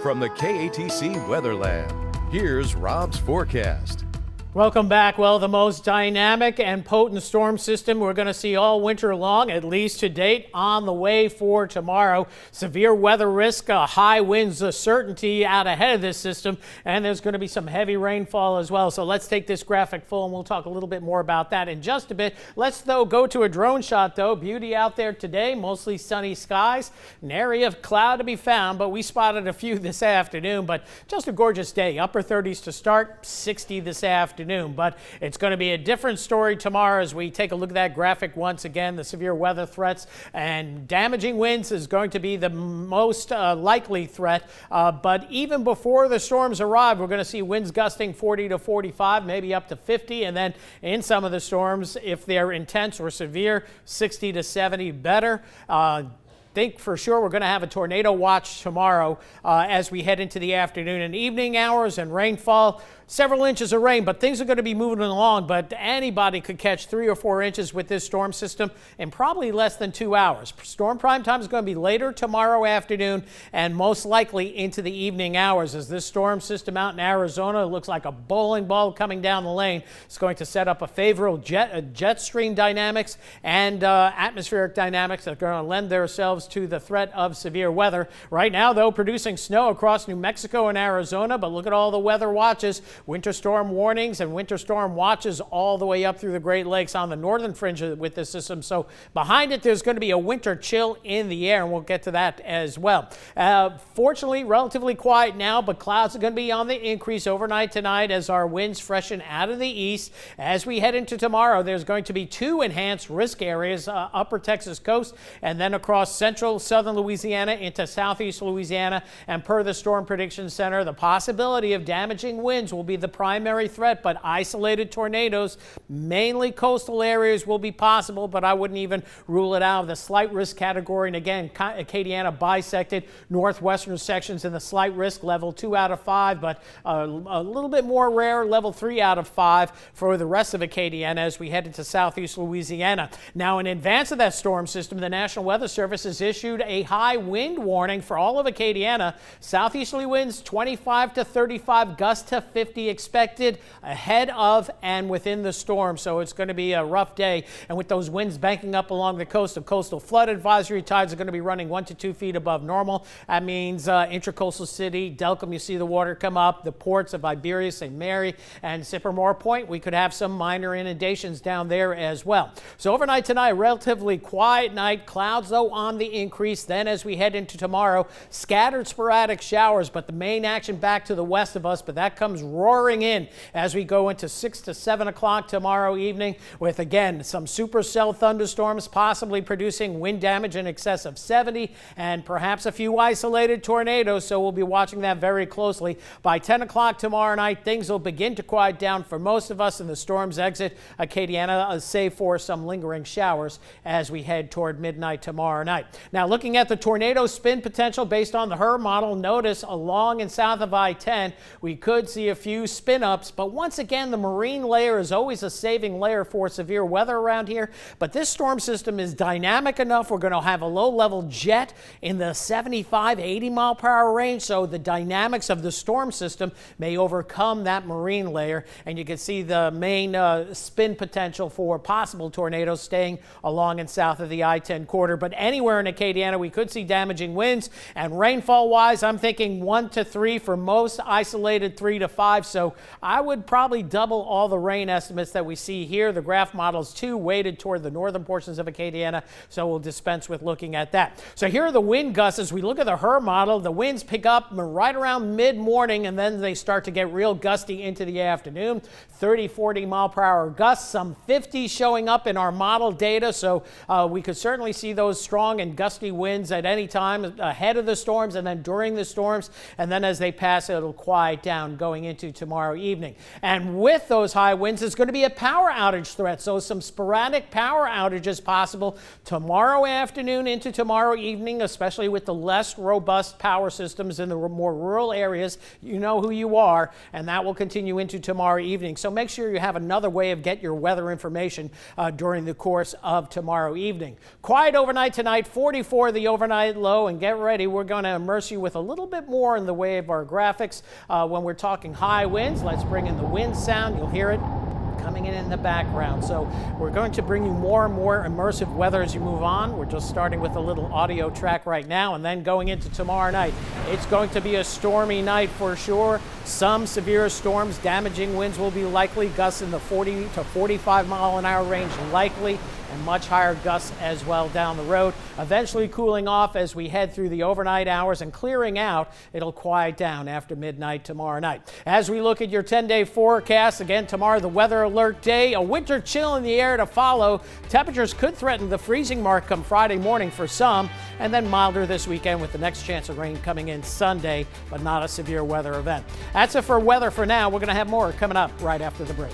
From the KATC Weather Lab, here's Rob's forecast. Welcome back. Well, the most dynamic and potent storm system we're going to see all winter long, at least to date, on the way for tomorrow. Severe weather risk, high winds, certainty out ahead of this system, and there's going to be some heavy rainfall as well. So let's take this graphic full, and we'll talk a little bit more about that in just a bit. Let's, though, go to a drone shot, though. Beauty out there today, mostly sunny skies. An area of cloud to be found, but we spotted a few this afternoon. But just a gorgeous day. Upper 30s to start, 60 this afternoon. But it's going to be a different story tomorrow as we take a look at that graphic once again. The severe weather threats and damaging winds is going to be the most likely threat. But even before the storms arrive, we're going to see winds gusting 40 to 45, maybe up to 50. And then in some of the storms, if they're intense or severe, 60 to 70 better. Think for sure we're going to have a tornado watch tomorrow as we head into the afternoon and evening hours, and rainfall. Several inches of rain, but things are going to be moving along. But anybody could catch 3 or 4 inches with this storm system in probably less than 2 hours. Storm prime time is going to be later tomorrow afternoon and most likely into the evening hours, as this storm system out in Arizona looks like a bowling ball coming down the lane. It's going to set up a favorable jet stream dynamics and atmospheric dynamics that are going to lend themselves to the threat of severe weather. Right now, though, producing snow across New Mexico and Arizona, but look at all the weather watches. Winter storm warnings and winter storm watches all the way up through the Great Lakes on the northern fringe with this system. So behind it, there's going to be a winter chill in the air, and we'll get to that as well. Fortunately, relatively quiet now, but clouds are going to be on the increase overnight tonight as our winds freshen out of the east. As we head into tomorrow, there's going to be 2 enhanced risk areas, upper Texas coast and then across central southern Louisiana into southeast Louisiana. And per the Storm Prediction Center, the possibility of damaging winds will be the primary threat, but isolated tornadoes, mainly coastal areas, will be possible, but I wouldn't even rule it out of the slight risk category. And again, Acadiana bisected, northwestern sections in the slight risk level 2 out of 5, but a little bit more rare, level 3 out of 5 for the rest of Acadiana as we head into southeast Louisiana. Now, in advance of that storm system, the National Weather Service has issued a high wind warning for all of Acadiana. Southeasterly winds 25 to 35, gusts to 50 expected ahead of and within the storm. So it's going to be a rough day. And with those winds banking up along the coast, of coastal flood advisory tides are going to be running 1 to 2 feet above normal. That means intracoastal city, Delcom, you see the water come up. The ports of Iberia, St. Mary, and Sippermore Point, we could have some minor inundations down there as well. So overnight tonight, relatively quiet night. Clouds, though, on the increase. Then as we head into tomorrow, scattered sporadic showers, but the main action back to the west of us, but that comes roaring in as we go into 6 to 7 o'clock tomorrow evening with, again, some supercell thunderstorms possibly producing wind damage in excess of 70 and perhaps a few isolated tornadoes. So we'll be watching that very closely. By 10 o'clock tomorrow night, things will begin to quiet down for most of us and the storms exit Acadiana, save for some lingering showers as we head toward midnight tomorrow night. Now, looking at the tornado spin potential based on the HRRR model, notice along and south of I-10, we could see a few spin-ups, but once again, the marine layer is always a saving layer for severe weather around here. But this storm system is dynamic enough. We're going to have a low-level jet in the 75, 80 mile per hour range, so the dynamics of the storm system may overcome that marine layer, and you can see the main spin potential for possible tornadoes staying along and south of the I-10 corridor. But anywhere in Acadiana, we could see damaging winds, and rainfall-wise, I'm thinking 1 to 3 for most, isolated 3 to 5. So I would probably double all the rain estimates that we see here. The graph model's too weighted toward the northern portions of Acadiana, so we'll dispense with looking at that. So here are the wind gusts. As we look at the HRRR model, the winds pick up right around mid-morning, and then they start to get real gusty into the afternoon. 30, 40 mile per hour gusts, some 50 showing up in our model data. So we could certainly see those strong and gusty winds at any time ahead of the storms and then during the storms. And then as they pass, it'll quiet down going into tomorrow evening. And with those high winds, there's going to be a power outage threat. So some sporadic power outages possible tomorrow afternoon into tomorrow evening, especially with the less robust power systems in the more rural areas. You know who you are, and that will continue into tomorrow evening. So make sure you have another way of get your weather information during the course of tomorrow evening. Quiet overnight tonight. 44 the overnight low, and get ready. We're going to immerse you with a little bit more in the way of our graphics when we're talking high winds. Let's bring in the wind sound. You'll hear it coming in the background. So we're going to bring you more and more immersive weather as you move on. We're just starting with a little audio track right now, and then going into tomorrow night. It's going to be a stormy night for sure. Some severe storms, damaging winds will be likely. Gusts in the 40 to 45 mile an hour range likely, and much higher gusts as well down the road. Eventually cooling off as we head through the overnight hours and clearing out. It'll quiet down after midnight tomorrow night. As we look at your 10-day forecast, again tomorrow the weather alert day, a winter chill in the air to follow. Temperatures could threaten the freezing mark come Friday morning for some, and then milder this weekend with the next chance of rain coming in Sunday, but not a severe weather event. That's it for weather for now. We're going to have more coming up right after the break.